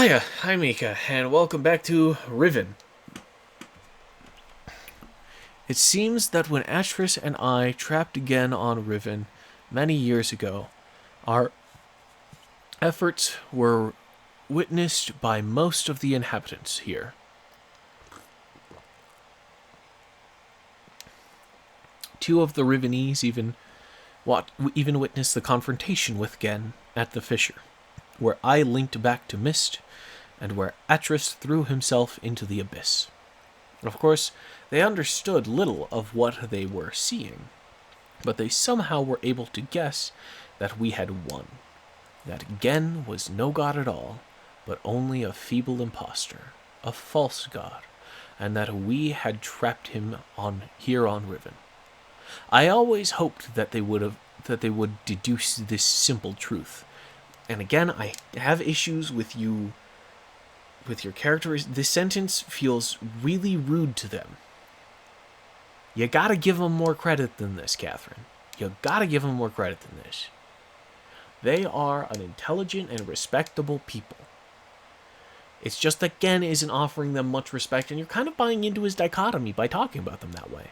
Hiya, I'm Mika, and welcome back to Riven. It seems that when Atris and I trapped again on Riven many years ago, our efforts were witnessed by most of the inhabitants here. Two of the Rivenese even witnessed the confrontation with Gen at the fissure, where I linked back to Mist, and where Atris threw himself into the abyss. Of course, they understood little of what they were seeing, but they somehow were able to guess that we had won, that Gen was no god at all, but only a feeble impostor, a false god, and that we had trapped him here on Riven. I always hoped that they would deduce this simple truth. And again, I have issues with your characters. This sentence feels really rude to them. You gotta give them more credit than this, Catherine. You gotta give them more credit than this. They are an intelligent and respectable people. It's just that Gen isn't offering them much respect, and you're kind of buying into his dichotomy by talking about them that way.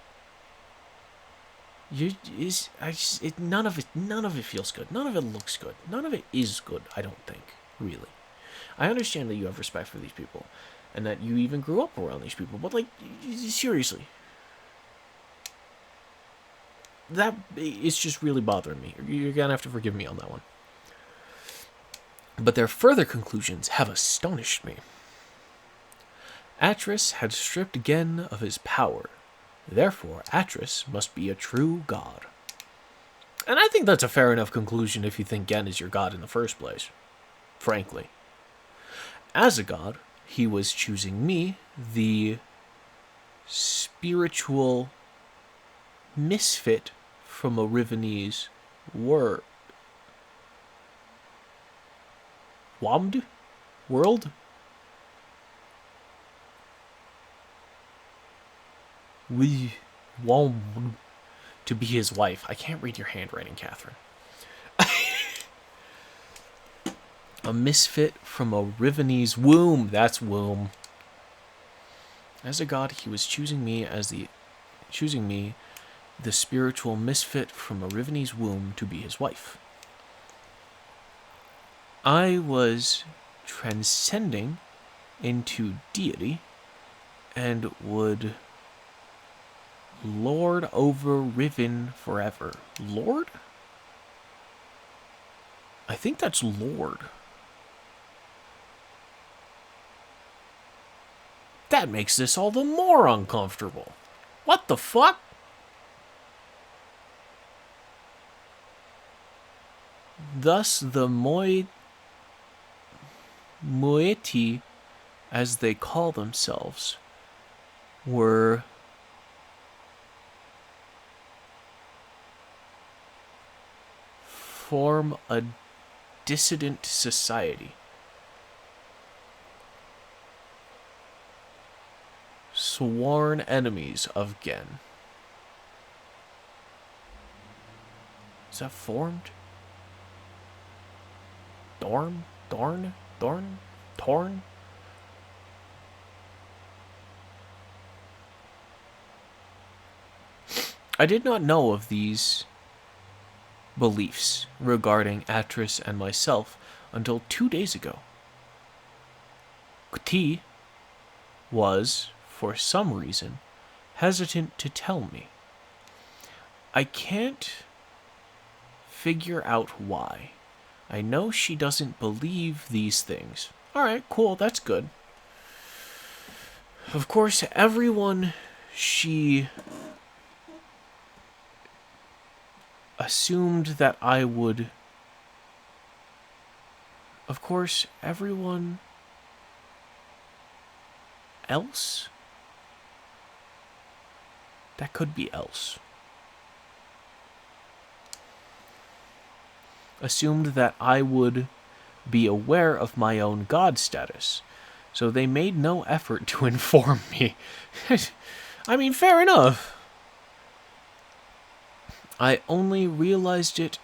None of it feels good. None of it looks good. None of it is good, I don't think, really. I understand that you have respect for these people, and that you even grew up around these people, but, seriously. That is just really bothering me. You're gonna have to forgive me on that one. But their further conclusions have astonished me. Atris had stripped Gen of his power. Therefore, Atris must be a true god. And I think that's a fair enough conclusion if you think Gen is your god in the first place. Frankly. As a god, he was choosing me, the spiritual misfit from a Rivenese world. We want to be his wife. I can't read your handwriting, Catherine. A misfit from a Rivenese womb. That's womb. As a god, he was choosing me, the spiritual misfit from a Rivenese womb, to be his wife. I was transcending into deity and would lord over Riven forever. Lord? I think that's Lord. That makes this all the more uncomfortable. What the fuck? Thus, the moiety, as they call themselves, form a dissident society. Sworn enemies of Gen. Is that formed? Torn? I did not know of these beliefs regarding Atris and myself until 2 days ago. Kti was, for some reason, hesitant to tell me. I can't figure out why. I know she doesn't believe these things. Alright, cool, that's good. Of course, everyone she assumed that I would... Of course, everyone else? That could be else. Assumed that I would be aware of my own god status, so they made no effort to inform me. I mean, fair enough. I only realized it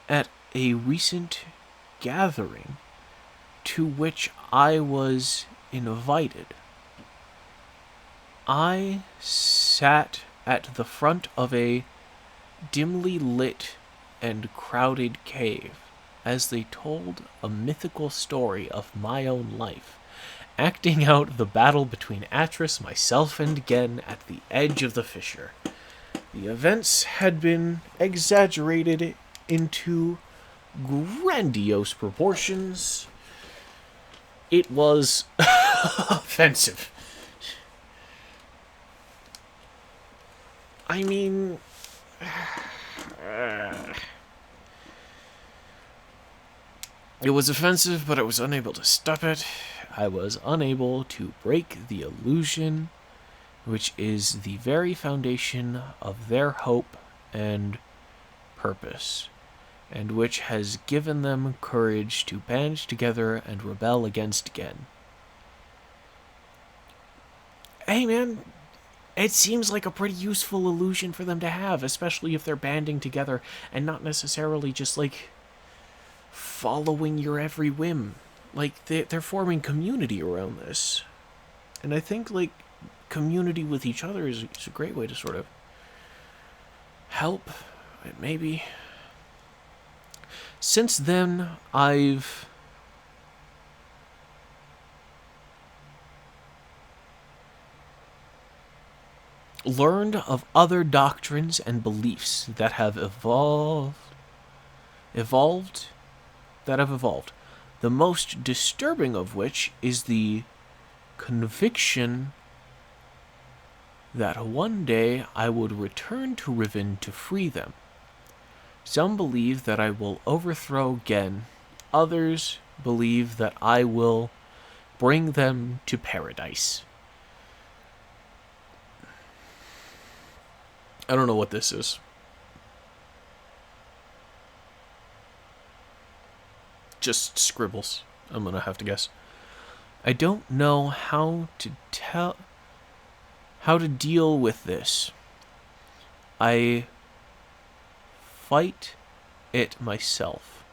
at a recent gathering to which I was invited. I sat at the front of a dimly lit and crowded cave as they told a mythical story of my own life, acting out the battle between Atris, myself, and Gen at the edge of the fissure. The events had been exaggerated into grandiose proportions. It was offensive. I mean, it was offensive, but I was unable to stop it. I was unable to break the illusion, which is the very foundation of their hope and purpose, and which has given them courage to band together and rebel against Gen. Hey man, it seems like a pretty useful illusion for them to have, especially if they're banding together and not necessarily just like following your every whim. Like they're forming community around this. And I think like community with each other is a great way to sort of help, maybe. Since then, I've learned of other doctrines and beliefs that have evolved. The most disturbing of which is the conviction that one day I would return to Riven to free them. Some believe that I will overthrow Gen. Others believe that I will bring them to paradise. I don't know what this is. Just scribbles, I'm gonna have to guess. I don't know how to deal with this. I fight it myself.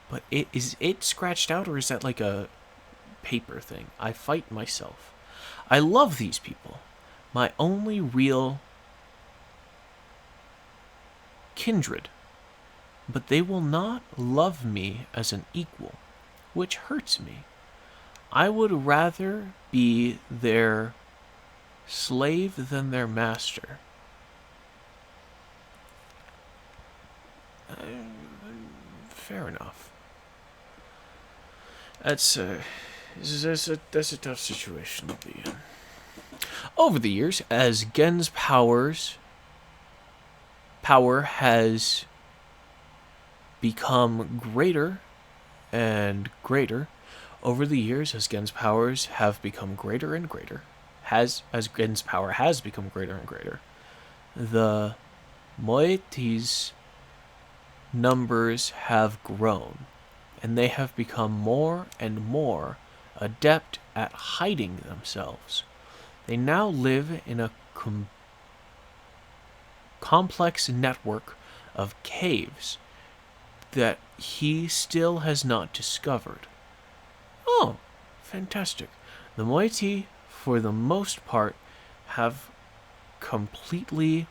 But is it scratched out, or is that like a paper thing? I fight myself. I love these people. My only real kindred. But they will not love me as an equal, which hurts me. I would rather be their slave than their master. Fair enough. That's a tough situation to be in. Over the years, as Gen's power has become greater and greater. Over the years, as Gen's powers have become greater and greater, as Gen's power has become greater and greater, the moieties numbers have grown, and they have become more and more adept at hiding themselves. They now live in a complex network of caves that he still has not discovered. Oh, fantastic. The moiety, for the most part, have completely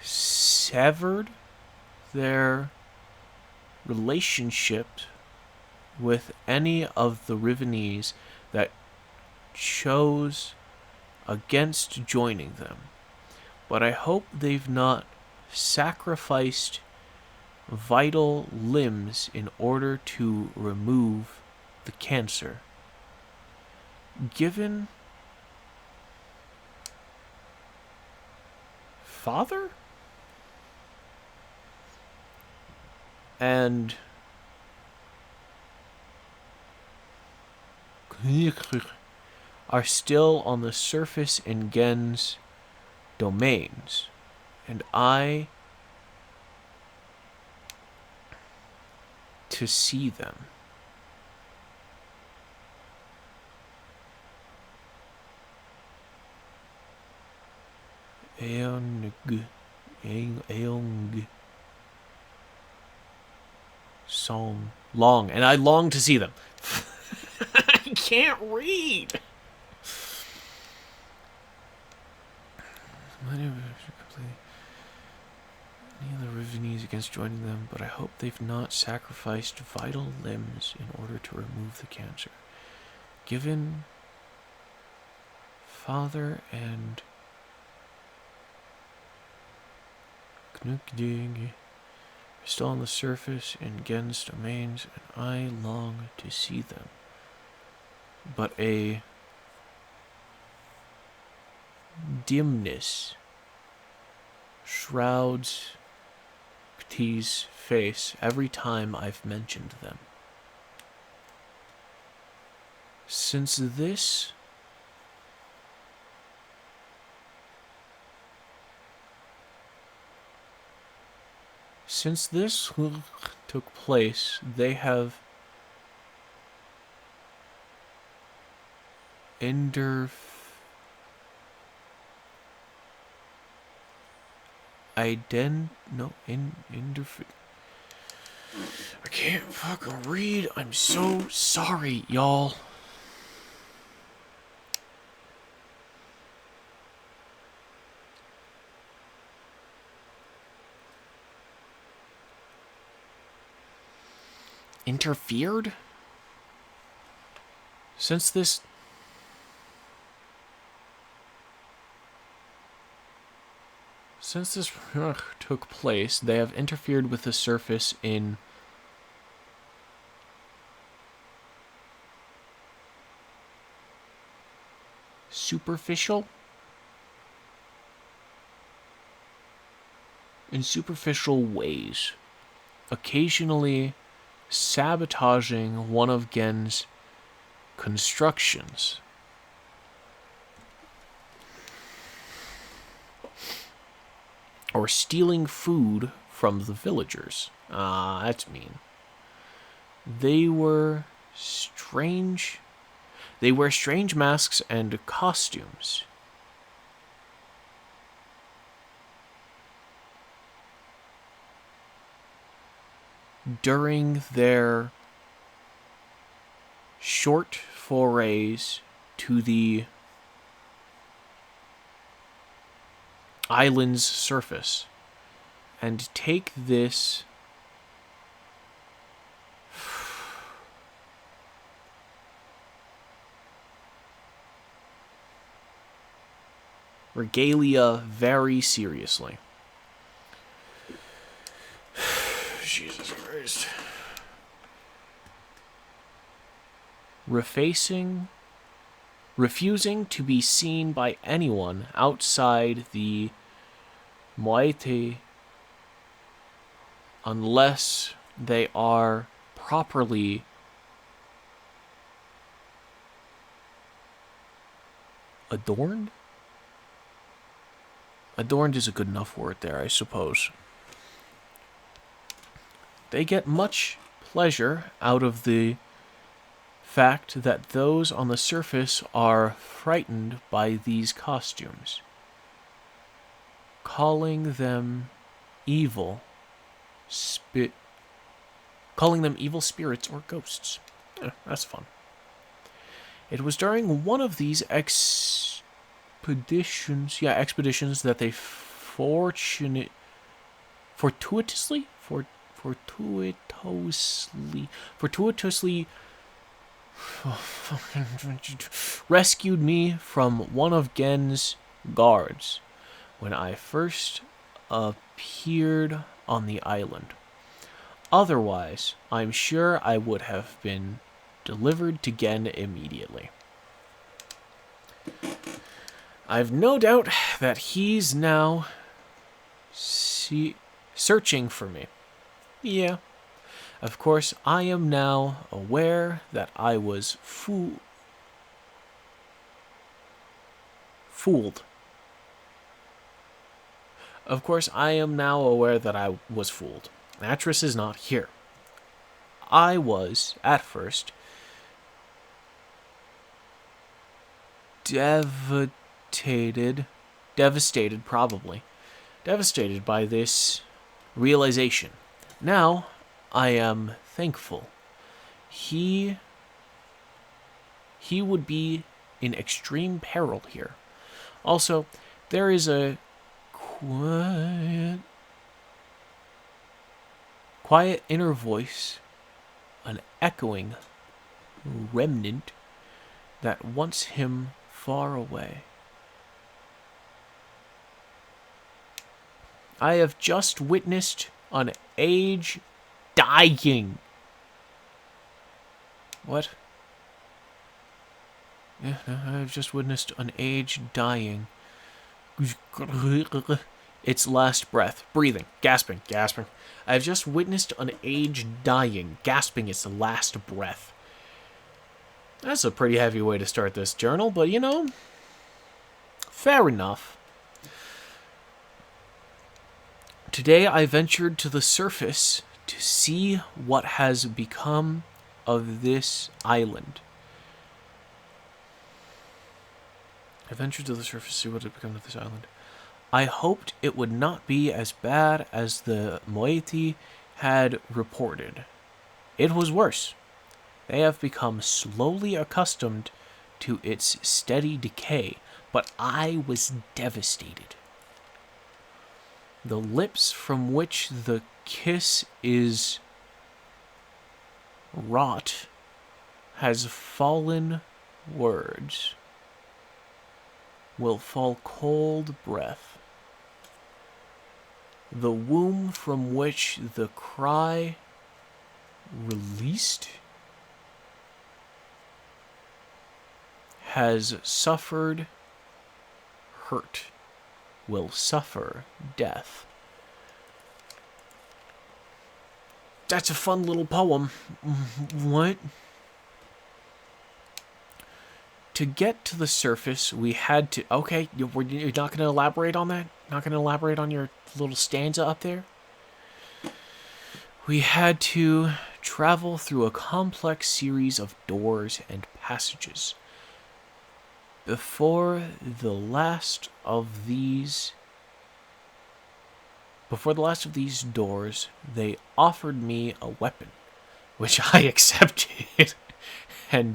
severed their relationship with any of the Rivenese that chose against joining them. But I hope they've not sacrificed vital limbs in order to remove the cancer. Given father and are still on the surface in Gen's domains, and I to see them. Eonig Aong Song Long, and I long to see them. I can't read. Any of the Rivenese against joining them, but I hope they've not sacrificed vital limbs in order to remove the cancer. Given Father and Knukding are still on the surface in Gen's domains, and I long to see them. But a dimness shrouds Kti's face every time I've mentioned them. Since this took place, they have I can't fucking read. I'm so sorry, y'all. Interfered? Since this took place, they have interfered with the surface in superficial ways, occasionally sabotaging one of Gen's constructions. Or stealing food from the villagers. That's mean. They wear strange masks and costumes. During their short forays to the island's surface, and take this regalia very seriously. Jesus Christ. Refusing to be seen by anyone outside the Moite unless they are properly adorned? Adorned is a good enough word there, I suppose. They get much pleasure out of the fact that those on the surface are frightened by these costumes, calling them evil spirits or ghosts. That's fun. It was during one of these expeditions that they fortuitously rescued me from one of Gen's guards when I first appeared on the island. Otherwise, I'm sure I would have been delivered to Gen immediately. I've no doubt that he's now searching for me. Yeah. Of course, I am now aware that I was fooled. Of course, I am now aware that I was fooled. Atris is not here. I was, at first, devastated probably, devastated by this realization. Now, I am thankful. He would be in extreme peril here. Also, there is a quiet inner voice, an echoing remnant that wants him far away. I have just witnessed an age dying. What? Yeah, I've just witnessed an age dying. Its last breath. Breathing. Gasping. I've just witnessed an age dying, gasping its last breath. That's a pretty heavy way to start this journal, but you know, fair enough. Today I ventured to the surface to see what has become of this island. I ventured to the surface to see what had become of this island. I hoped it would not be as bad as the moiety had reported. It was worse. They have become slowly accustomed to its steady decay, but I was devastated. The lips from which the kiss is wrought has fallen words, will fall cold breath. The womb from which the cry released has suffered hurt, will suffer death. That's a fun little poem. What? To get to the surface, we had to... Okay, you're not going to elaborate on that? Not going to elaborate on your little stanza up there? We had to travel through a complex series of doors and passages. Before the last of these doors, they offered me a weapon, which I accepted, and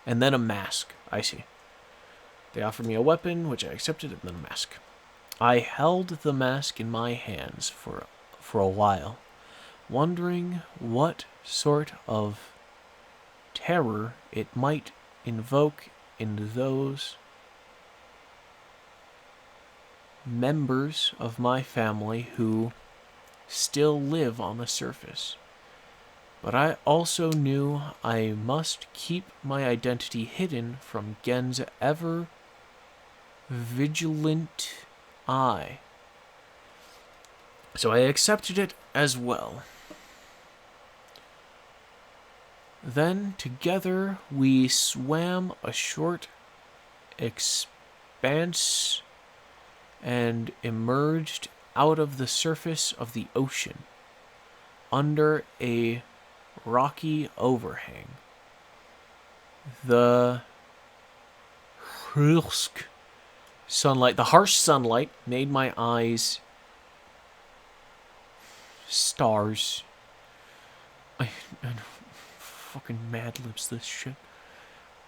then a mask. I see. They offered me a weapon, which I accepted, and then a mask. I held the mask in my hands for a while, wondering what sort of terror it might invoke in those members of my family who still live on the surface. But I also knew I must keep my identity hidden from Gen's ever vigilant eye. So I accepted it as well. Then together we swam a short expanse and emerged out of the surface of the ocean under a rocky overhang. The harsh sunlight made my eyes stars. I fucking Mad Libs this shit.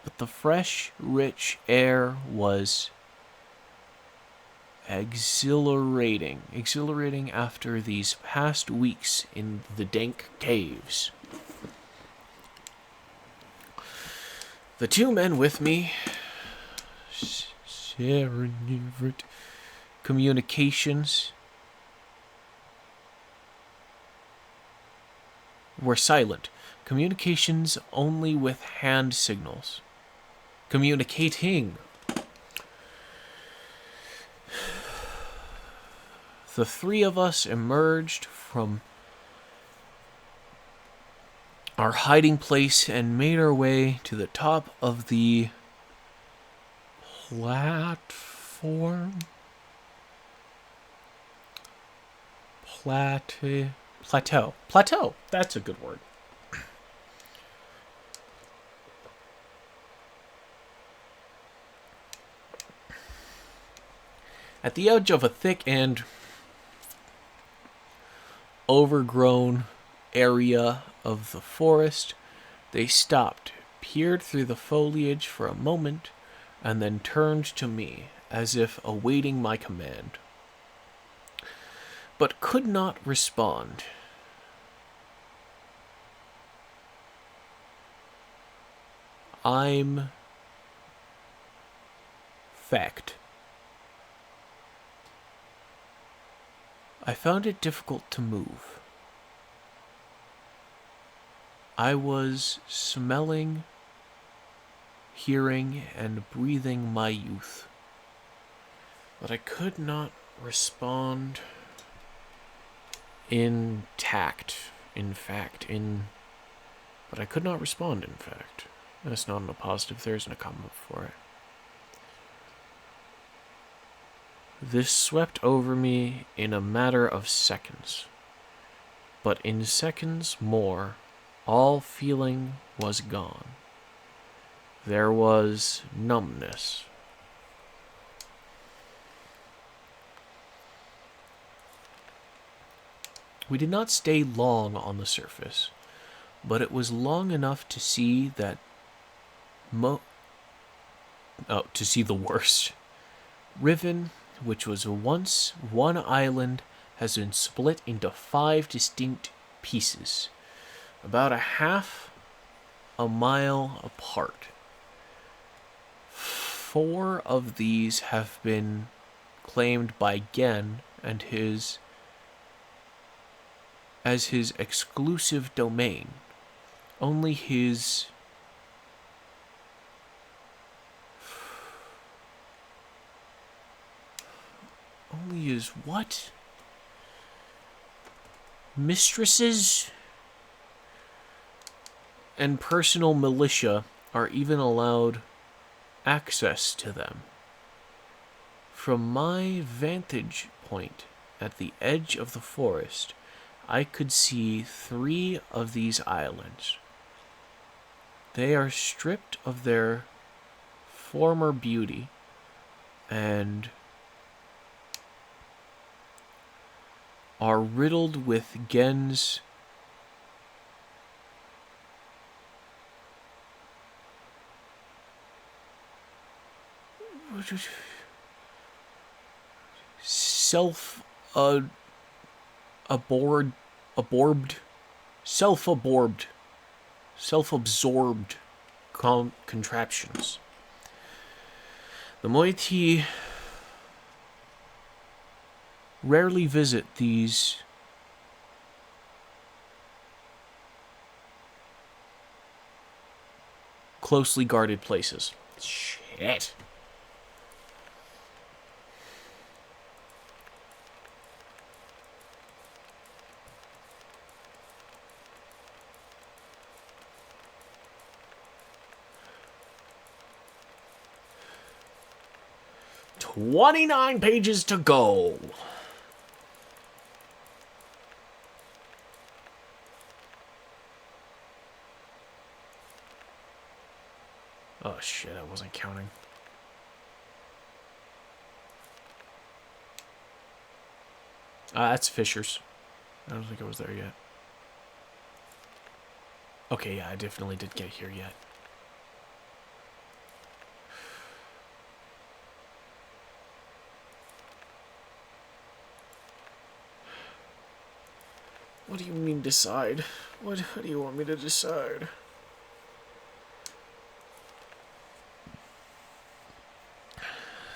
But the fresh, rich air was exhilarating after these past weeks in the dank caves. The two men with me, communications, were silent. Communications only with hand signals. Communicating. The three of us emerged from our hiding place and made our way to the top of the platform. Plateau. That's a good word. At the edge of a thick and overgrown area of the forest, they stopped, peered through the foliage for a moment, and then turned to me, as if awaiting my command, but could not respond. I'm fact. I found it difficult to move. I was smelling, hearing, and breathing my youth, but I could not respond in tact, but I could not respond in fact. That's not in a positive, there isn't a comma for it. This swept over me in a matter of seconds, but in seconds more, all feeling was gone. There was numbness. We did not stay long on the surface, but it was long enough to see that to see the worst. Riven, which was once one island, has been split into 5 distinct pieces, about a half a mile apart. 4 of these have been claimed by Gen and as his exclusive domain. Only his what? Mistresses and personal militia are even allowed access to them. From my vantage point at the edge of the forest, I could see 3 of these islands. They are stripped of their former beauty and are riddled with Gen's self-absorbed contraptions. The moiety rarely visit these closely guarded places. Shit. "29 pages to go." Oh shit, I wasn't counting. That's Fisher's. I don't think I was there yet. Okay, yeah, I definitely did get here yet. What do you mean decide? What do you want me to decide?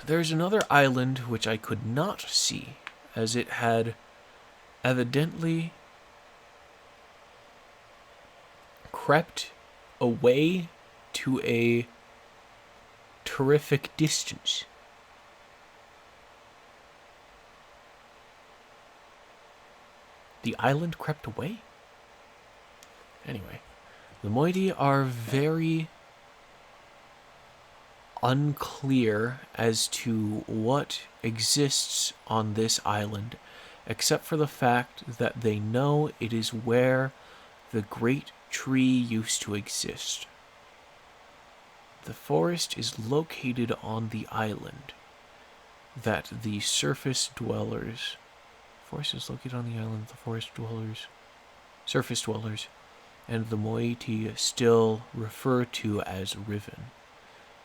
There's another island which I could not see, as it had evidently crept away to a terrific distance. The island crept away? Anyway, the moiety are very unclear as to what exists on this island, except for the fact that they know it is where the great tree used to exist. The forest is located on the island, that the surface dwellers, forces located on the island, the surface dwellers, and the moiety still refer to as Riven,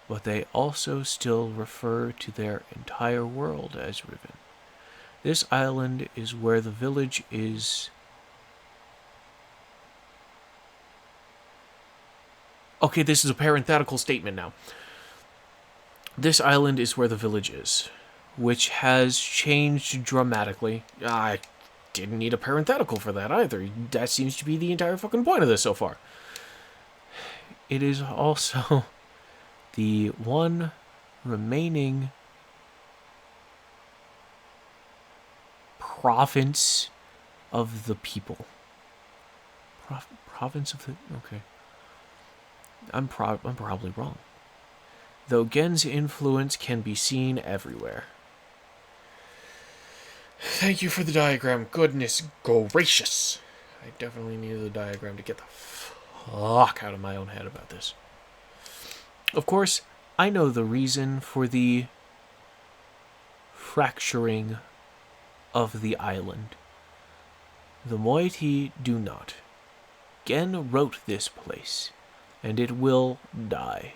but they also still refer to their entire world as Riven. This island is where the village is. Okay, this is a parenthetical statement now. This island is where the village is, which has changed dramatically. I didn't need a parenthetical for that either. That seems to be the entire fucking point of this so far. It is also the one remaining province of the people. Province of the... Okay. I'm probably wrong. Though Gen's influence can be seen everywhere. Thank you for the diagram. Goodness gracious. I definitely needed the diagram to get the fuck out of my own head about this. Of course, I know the reason for the fracturing of the island. The moiety do not. Gen wrote this place, and it will die,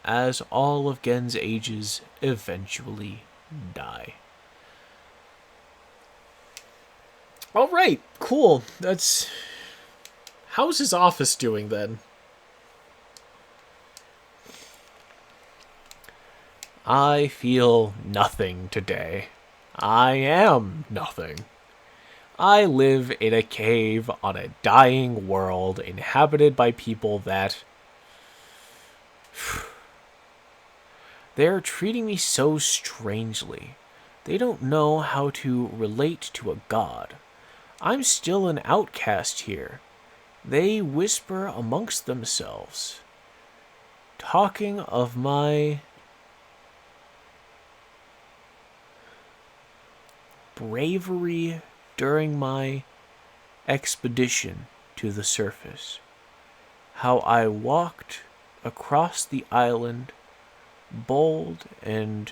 as all of Gen's ages eventually die. Alright, cool. That's... How's his office doing then? I feel nothing today. I am nothing. I live in a cave on a dying world inhabited by people that... They're treating me so strangely. They don't know how to relate to a god. I'm still an outcast here. They whisper amongst themselves, talking of my bravery during my expedition to the surface. How I walked across the island, bold and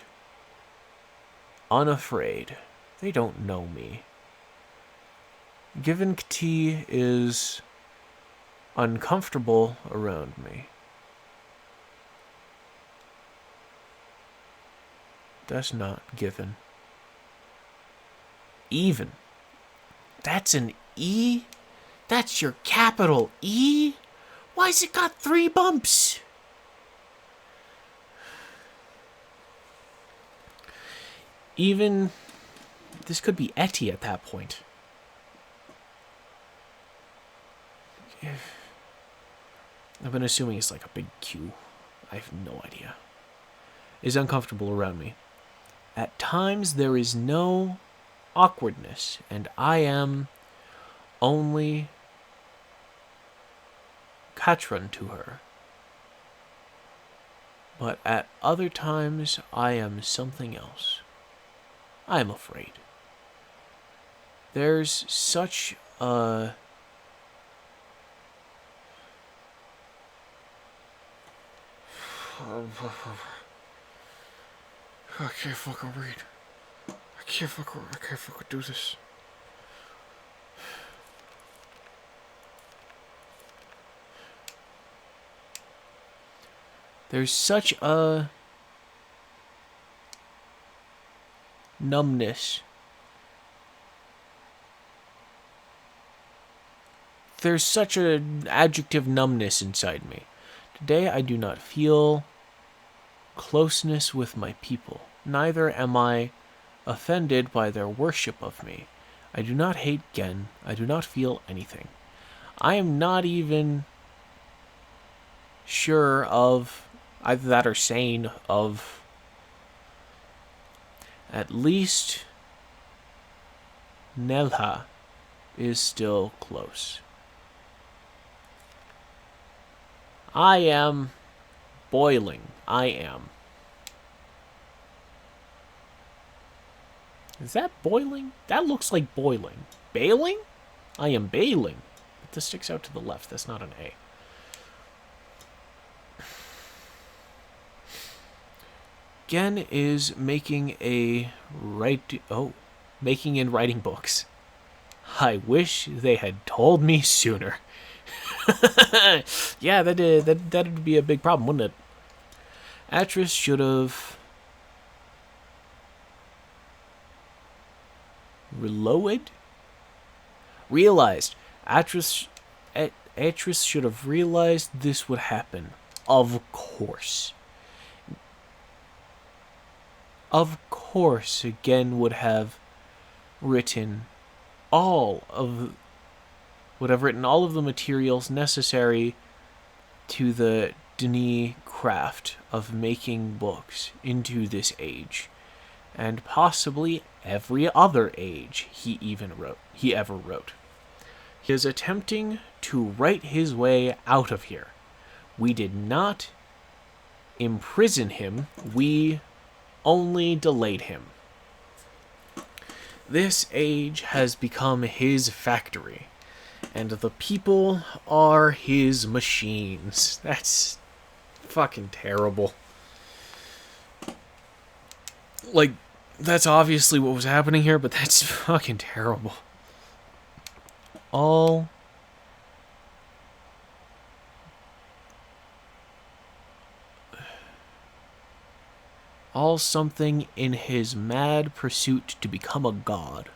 unafraid. They don't know me. Given K'ti is uncomfortable around me. That's not given. Even. That's an E? That's your capital E? Why's it got 3 bumps? Even... This could be Eti at that point. I've been assuming it's like a big Q. I have no idea. Is uncomfortable around me. At times there is no awkwardness, and I am only Katran to her. But at other times I am something else. I am afraid. There's such a... I can't fucking read. I can't fucking do this. There's such a numbness. There's such an adjective numbness inside me. Today I do not feel closeness with my people. Neither am I offended by their worship of me. I do not hate Gen. I do not feel anything. I am not even sure of either that or sane of at least Nelha is still close. I am boiling. I am. Is that boiling? That looks like boiling. Bailing? I am bailing. But this sticks out to the left. That's not an A. Gen is making making and writing books. I wish they had told me sooner. Yeah, that'd be a big problem, wouldn't it? Atris should have realized. Atris should have realized this would happen. Of course. Of course, Gen would have written all of the materials necessary to the Denis craft of making books into this age, and possibly every other age he ever wrote. He is attempting to write his way out of here. We did not imprison him, we only delayed him. This age has become his factory, and the people are his machines. That's fucking terrible. Like, that's obviously what was happening here, but that's fucking terrible. All something in his mad pursuit to become a god.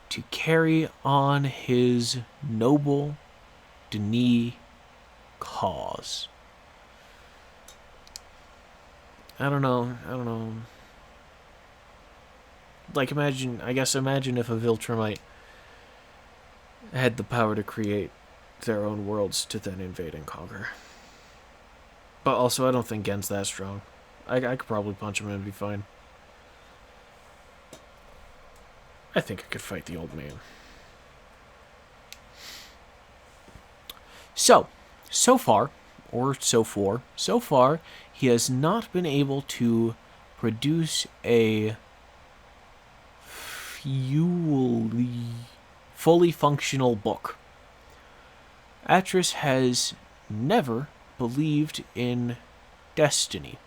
To carry on his noble Denis cause. I don't know. Like, imagine if a Viltrumite had the power to create their own worlds to then invade and conquer. But also, I don't think Gen's that strong. I could probably punch him and be fine. I think I could fight the old man. So far, he has not been able to produce a fully functional book. Atris has never believed in destiny,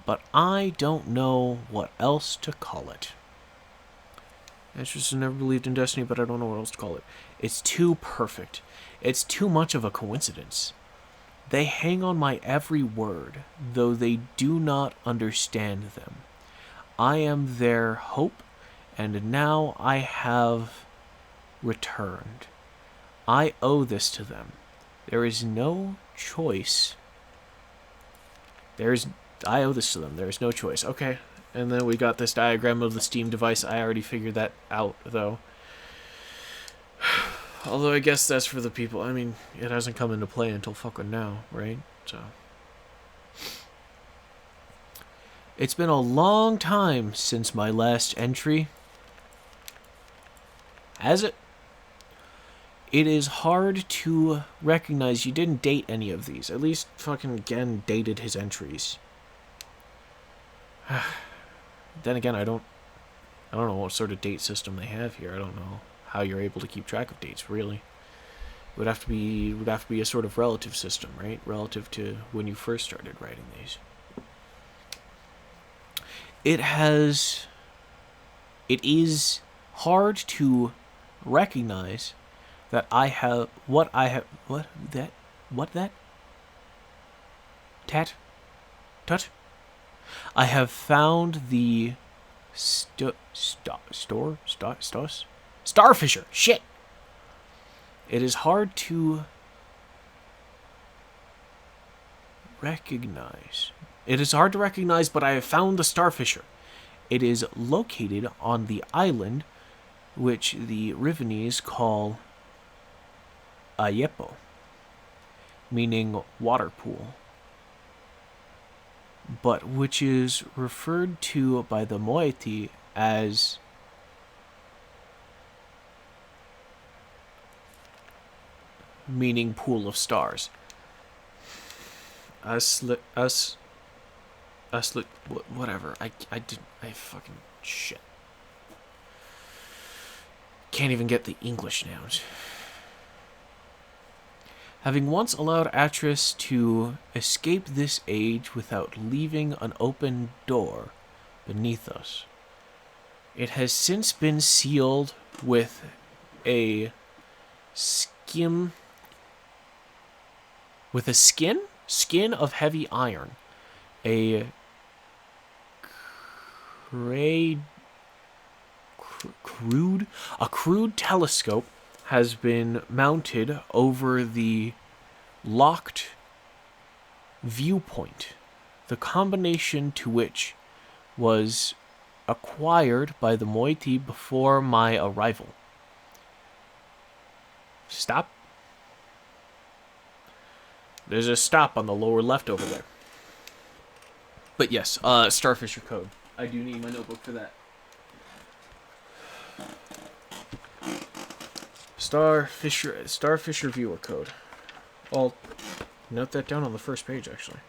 but I don't know what else to call it. Atris has never believed in destiny, but I don't know what else to call it. It's too perfect. It's too much of a coincidence. They hang on my every word, though they do not understand them. I am their hope, and now I have returned. I owe this to them. There is no choice. I owe this to them. There is no choice. Okay. And then we got this diagram of the Steam device. I already figured that out, though. Although I guess that's for the people. I mean, it hasn't come into play until fucking now, right? So. It's been a long time since my last entry. Has it? It is hard to recognize you didn't date any of these. At least fucking Gen dated his entries. Then again, I don't know what sort of date system they have here. I don't know how you're able to keep track of dates, really. It would have to be a sort of relative system, right? Relative to when you first started writing these. It is hard to recognize that I have I have found the starfisher. Shit. It is hard to recognize. But I have found the starfisher. It is located on the island which the Rivenese call Ayepo, meaning water pool, but which is referred to by the moiety as meaning pool of stars. Whatever. I fucking shit. Can't even get the English nouns. Having once allowed Atris to escape this age without leaving an open door beneath us, it has since been sealed with a skin of heavy iron. A crude telescope has been mounted over the locked viewpoint, the combination to which was acquired by the moiety before my arrival. Stop. There's a stop on the lower left over there. But yes, Starfisher code. I do need my notebook for that. Starfisher viewer code. I'll note that down on the first page, actually.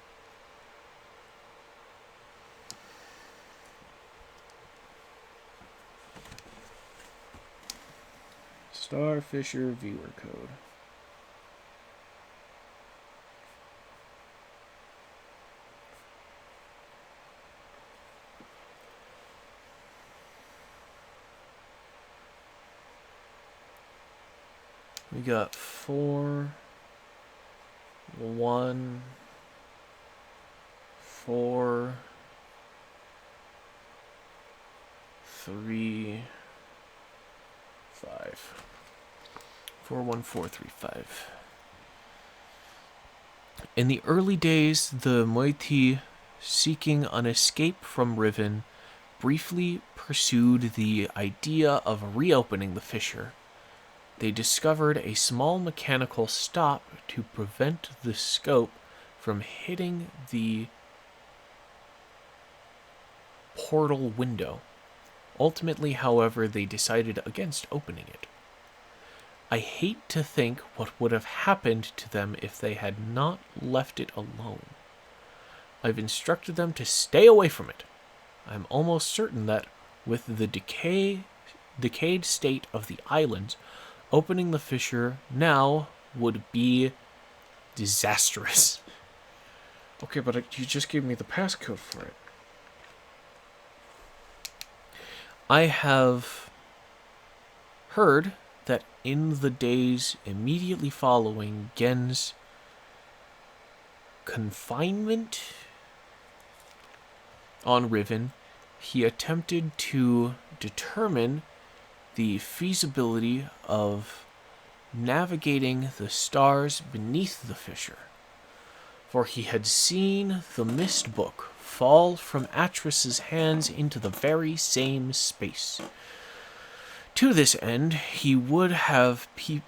Starfisher viewer code. We got 4, 1, 4, 3, 5. 4, 1, 4, 3, 5. In the early days, the moiety, seeking an escape from Riven, briefly pursued the idea of reopening the fissure. They discovered a small mechanical stop to prevent the scope from hitting the portal window. Ultimately, however, they decided against opening it. I hate to think what would have happened to them if they had not left it alone. I've instructed them to stay away from it. I'm almost certain that, with the decayed state of the islands, opening the fissure now would be disastrous. Okay, but you just gave me the passcode for it. I have heard that in the days immediately following Gen's confinement on Riven, he attempted to determine the feasibility of navigating the stars beneath the fissure, for he had seen the mist book fall from Atris's hands into the very same space. To this end, he would have people,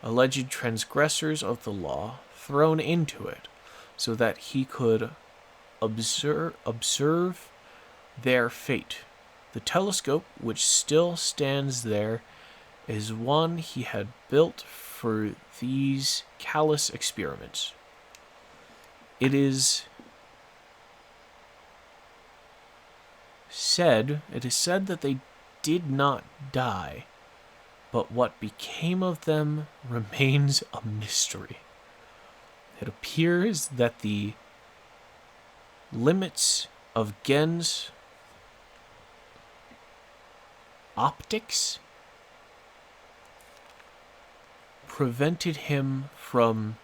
alleged transgressors of the law, thrown into it, so that he could observe their fate. The telescope, which still stands there, is one he had built for these callous experiments. It is said that they did not die, but what became of them remains a mystery. It appears that the limits of Gen's optics prevented him from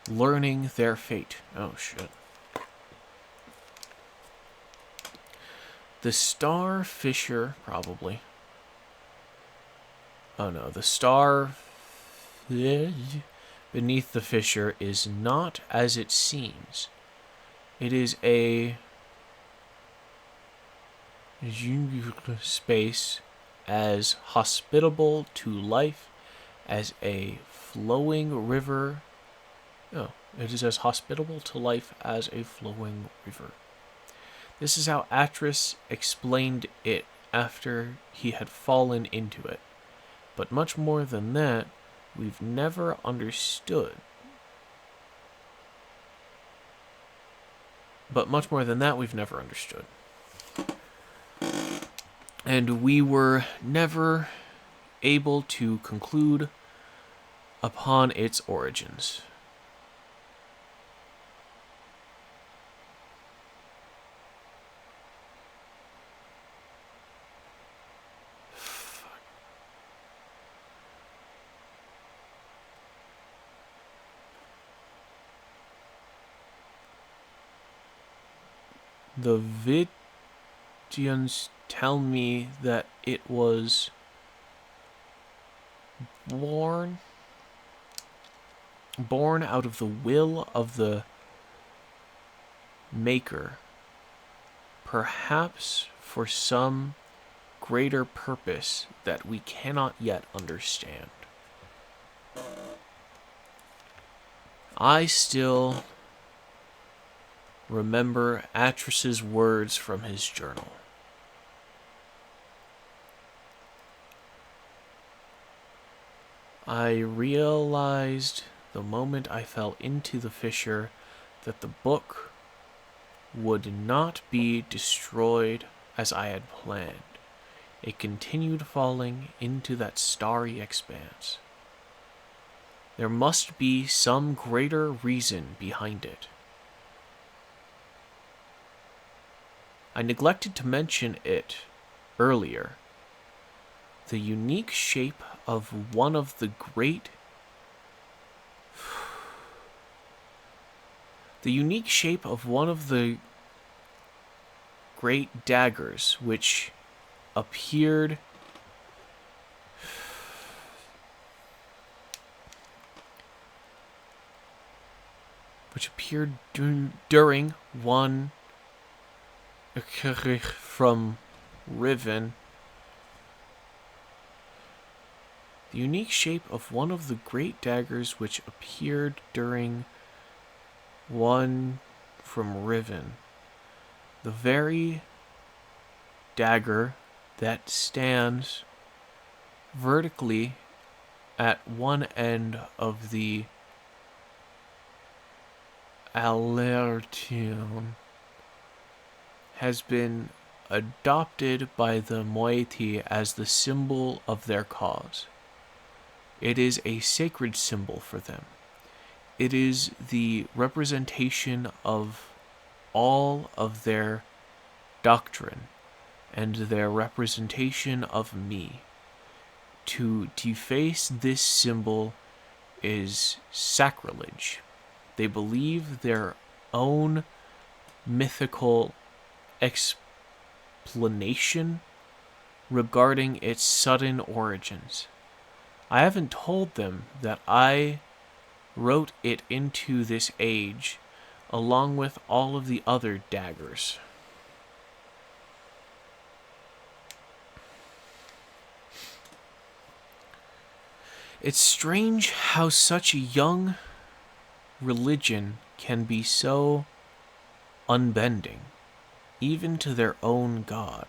learning their fate. Oh, shit. The star fissure, probably. Oh no, the star beneath the fissure is not as it seems. It is a space as hospitable to life as a flowing river. Oh, it is as hospitable to life as a flowing river. This is how Atris explained it after he had fallen into it. But much more than that, we've never understood. And we were never able to conclude upon its origins. The Vidians tell me that it was born out of the will of the Maker, perhaps for some greater purpose that we cannot yet understand. I still remember Atris's words from his journal. I realized the moment I fell into the fissure that the book would not be destroyed as I had planned. It continued falling into that starry expanse. There must be some greater reason behind it. I neglected to mention it earlier. The unique shape of one of the great daggers which appeared during one from Riven. The unique shape of one of the great daggers which appeared during one from Riven. The very dagger that stands vertically at one end of the Alertion has been adopted by the moiety as the symbol of their cause. It is a sacred symbol for them. It is the representation of all of their doctrine and their representation of me. To deface this symbol is sacrilege. They believe their own mythical explanation regarding its sudden origins. I haven't told them that I wrote it into this age along with all of the other daggers. It's strange how such a young religion can be so unbending, even to their own God.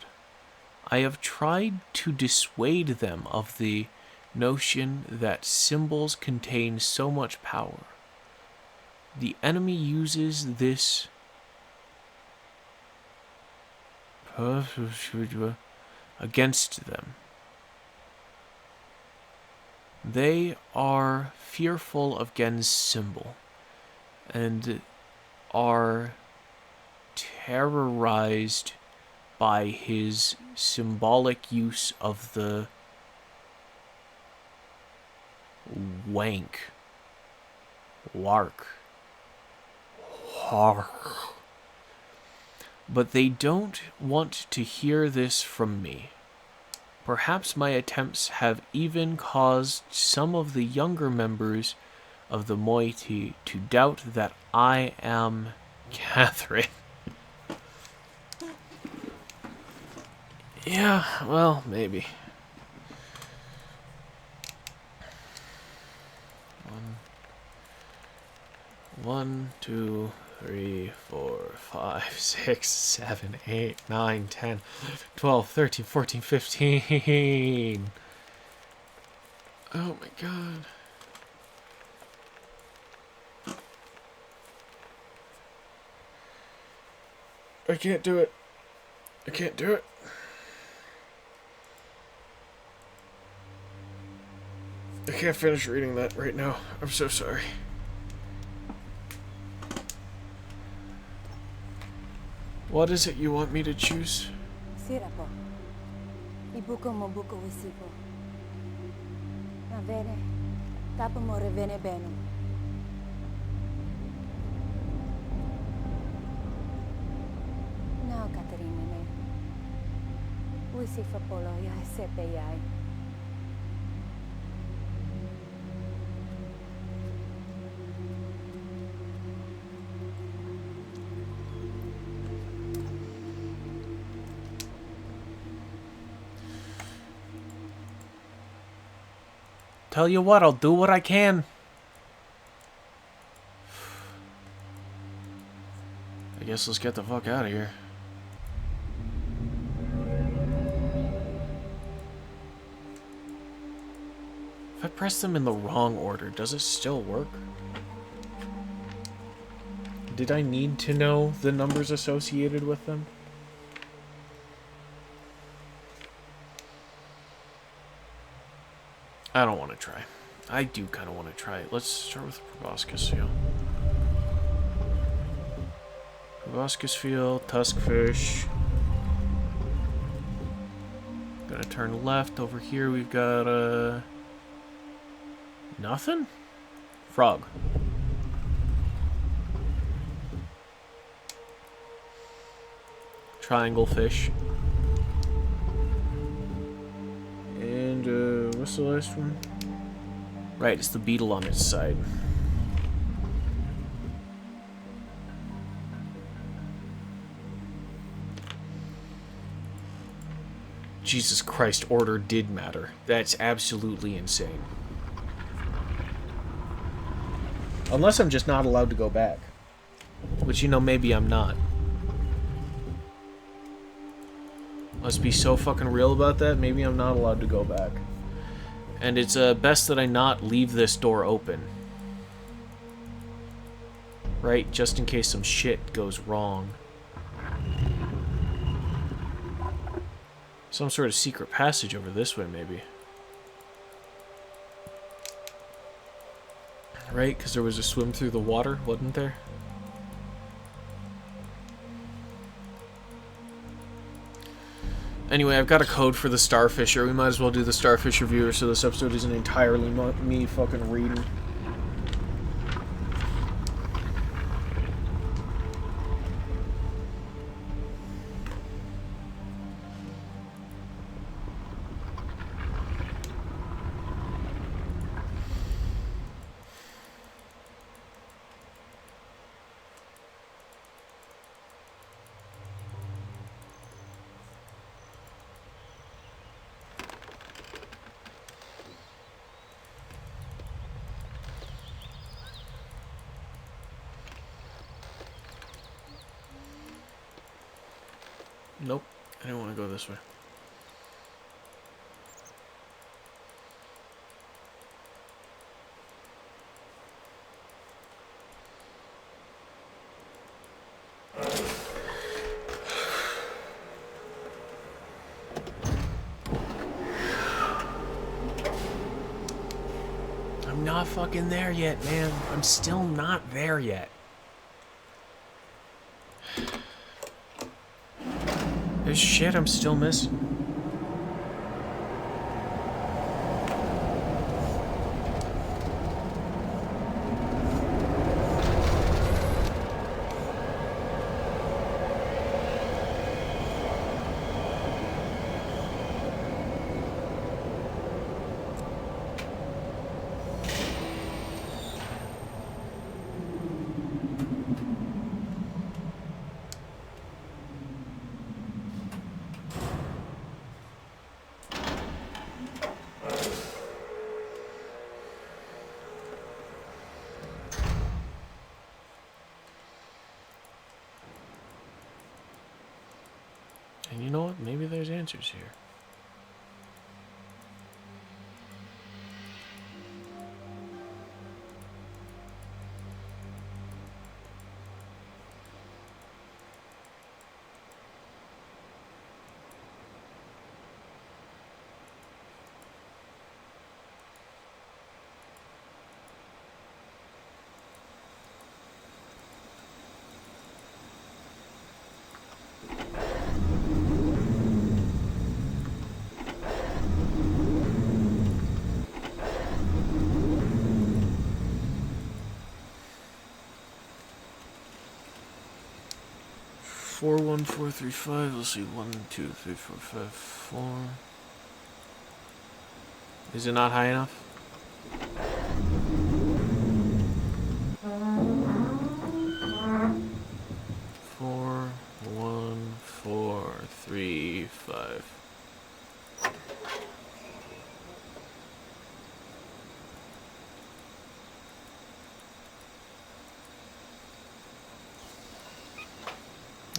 I have tried to dissuade them of the notion that symbols contain so much power. The enemy uses this against them. They are fearful of Gen's symbol and are terrorized by his symbolic use of the wark. But they don't want to hear this from me. Perhaps my attempts have even caused some of the younger members of the moiety to doubt that I am Catherine. Yeah, well, maybe. 1, 2, 3, 4, 5, 6, 7, 8, 9, 10, 12, 13, 14, 15. Oh my god. I can't do it. I can't finish reading that right now. I'm so sorry. What is it you want me to choose? Sira po. Ibuko mo buko wisipo. Na vene. Tapo mo revene beno. No, Caterina ne. Wisifa polo ya sepe yai. Tell you what, I'll do what I can. I guess let's get the fuck out of here. If I press them in the wrong order, does it still work? Did I need to know the numbers associated with them? I don't want to try. I do kind of want to try it. Let's start with proboscis seal. Proboscis seal, tuskfish. Gonna turn left. Over here we've got nothing? Frog. Triangle fish. And what's the last one? Right, it's the beetle on its side. Jesus Christ, order did matter. That's absolutely insane. Unless I'm just not allowed to go back. Which, you know, maybe I'm not. Let's be so fucking real about that. Maybe I'm not allowed to go back. And it's best that I not leave this door open. Right? Just in case some shit goes wrong. Some sort of secret passage over this way, maybe. Right? Because there was a swim through the water, wasn't there? Anyway, I've got a code for the Starfisher. We might as well do the Starfish reviewer so this episode isn't entirely me fucking reading. Nope, I didn't want to go this way. I'm not fucking there yet, man. I'm still not there yet. There's shit I'm still missing. And you know what? Maybe there's answers here. 41435. Let's see. 1, 2, 3, 4, 5, 4. Is it not high enough? Four, 1, 4, 3, 5.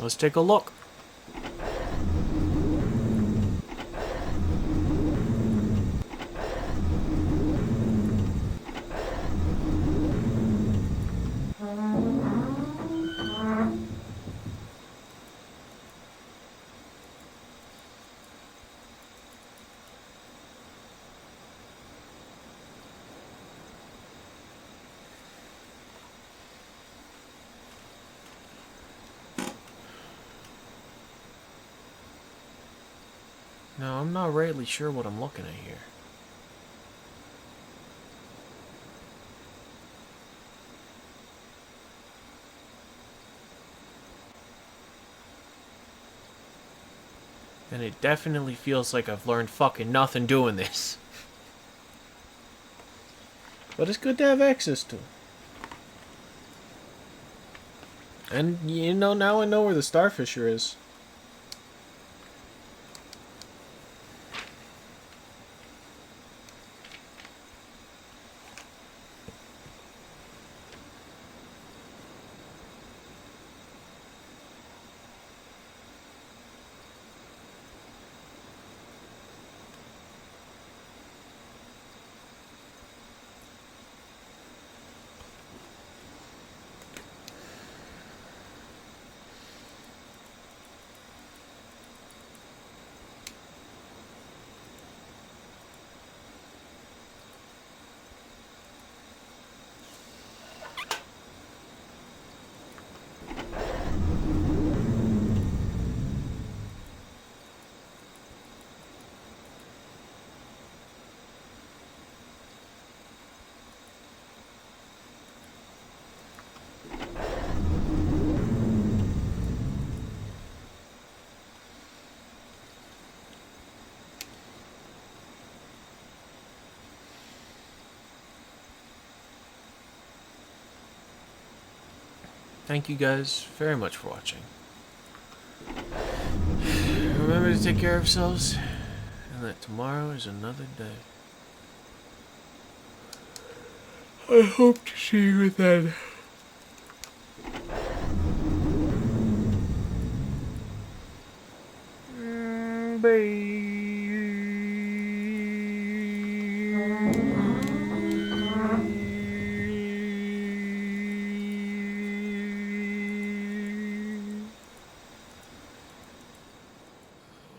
Let's take a look. Now, I'm not really sure what I'm looking at here. And it definitely feels like I've learned fucking nothing doing this. But it's good to have access to. And, you know, now I know where the Starfisher is. Thank you guys very much for watching. Remember to take care of yourselves, and that tomorrow is another day. I hope to see you then.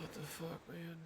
What the fuck, man?